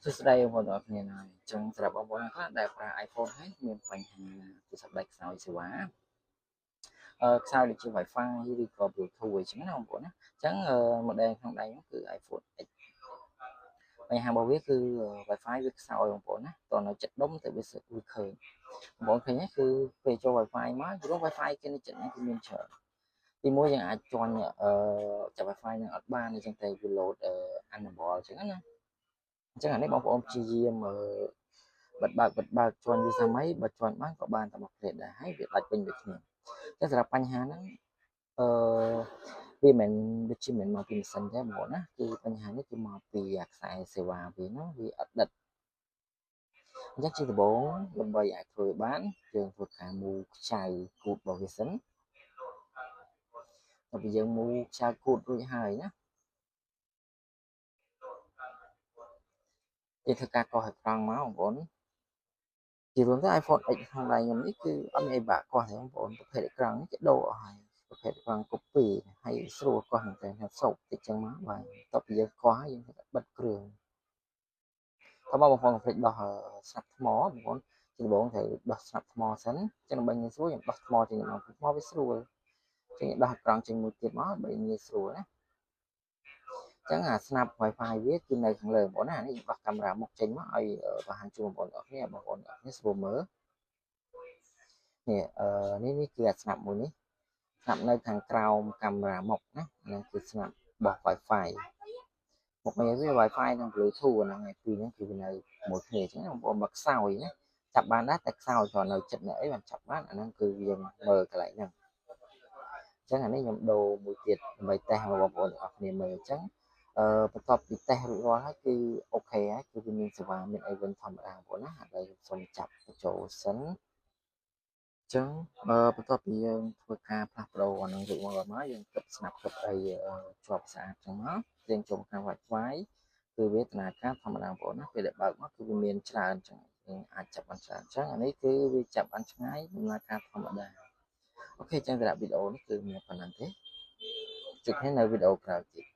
សួស្តីបងប្អូនគ្នាហើយអញ្ចឹងសម្រាប់បងប្អូនខ្លះដែលប្រើ iPhone ហើយមានបញ្ហាទូរស័ព្ទដៃខ្សោយសេវាខ្សោយដូចជា Wi-Fi ឬក៏ Bluetooth អញ្ចឹងណាបងប្អូនណាអញ្ចឹង model ក្នុងដៃនោះគឺ iPhone X បញ្ហារបស់វាគឺ Wi-Fi វាខ្សោយបងប្អូនណាតើនៅចិត្តដុំទៅវាឃើញបងប្អូនឃើញទេគឺពេលចូល Wi-Fi មកព្រោះ Wi-Fi គេនៅចិត្តនេះគឺមានច្រើនទីមួយយើងអាចជន់ចាប់ Wi-Fi នឹងអត់បានអញ្ចឹងតែវា load unable អញ្ចឹងណាអញ្ចឹងអានេះបងប្អូនព្យាយាមបិទបើកជន់វាសាមីបើជន់បានក៏បានតែមកព្រាតដែរហើយវាដាច់ពេញដូចគ្នាតែសម្រាប់បញ្ហាហ្នឹងវាមិនដូចជាមិនមកពីម៉ាស៊ីនទេបងប្អូនណាគឺបញ្ហានេះគឺមកពីខ្សែសេវាវាហ្នឹងវាអត់ដិតអញ្ចឹងជាដំបូងដើម្បីអាចធ្វើបានយើងធ្វើការមូលខ្ចៅគូតរបស់វាសិនតែពេលយើងមូលខ្ចៅគូតរួចហើយណាយើងធ្វើការកោសឲ្យត្រង់មកបងប្អូនជារួមទៅ iPhone X ក្នុងដៃខ្ញុំនេះគឺអត់មានអីបាក់កោះទេបងប្អូនប្រភេទអេក្រង់នេះគេដូរអស់ហើយប្រភេទអេក្រង់ copy ហើយស្រួលកោះមែនតើសោកតិចចឹងមកបាទតោះពីយើងកោះហើយយើងបិទគ្រឿងតោះបងប្អូនកុំភ្លេចដោះស្នាប់ថ្មបងប្អូនជាដំបូងត្រូវដោះស្នាប់ថ្មសិនចឹងដើម្បីងាយស្រួលខ្ញុំដោះថ្មចេញមកថ្មវាស្រួលចឹងដោះអេក្រង់ចេញមួយទៀតមកដើម្បីងាយស្រួលណាចឹងអាស្នាប់ Wi-Fi វាគឺនៅខាងលើបងប្អូនណានេះបោះកាមេរ៉ាមុខចេញមកឲ្យបង្ហាញជូនបងប្អូនអរគ្នាបងប្អូនអរគ្នាស្រួលមើលនេះនេះគឺអាស្នាប់មួយនេះស្នាប់នៅខាងក្រោមកាមេរ៉ាមុខណាហ្នឹងគឺស្នាប់របស់ Wi-Fi មុខនេះវា Wi-Fi និង Bluetooth ហ្នឹងហើយពីរហ្នឹងគឺវានៅមួយគ្នាអញ្ចឹងបងប្អូនមកខ្សោយណាចាប់បានដែរតែខ្សោយគ្រាន់នៅចិត្តនៅអីបានចាប់បានអាហ្នឹងគឺយើងមើលកន្លែងហ្នឹងអញ្ចឹងអានេះខ្ញុំដូរមួយទៀតដើម្បីតេស្តឲ្យបងប្អូនទាំងអស់គ្នាមើលអញ្ចឹងបន្ទាប់ពីតេស្តរួចរាល់ហើយគឺអូខេហើយគឺវាមានសេវាមានអីវិញធម្មតាបងប្អូនណាហើយខ្ញុំសូមចាប់បញ្ចូលសិនចឹងបន្ទាប់ពីយើងធ្វើការផ្លាស់ប្ដូរអានឹងរួចមកយើងគិតស្នាប់គិតអីជាប់ស្អាតចឹងមកយើងចូលខាង Wi-Fi គឺវាដំណើរការធម្មតាបងប្អូនណាពេលដែលបើកមកគឺវាមានច្រើនចឹងយើងអាចចាប់បានច្រើនចឹងអានេះគឺវាចាប់បានឆ្ងាយដំណើរការធម្មតាអូខេចឹងសម្រាប់វីដេអូនេះគឺមានប៉ុណ្ណឹងទេជួបគ្នានៅវីដេអូក្រោយទៀត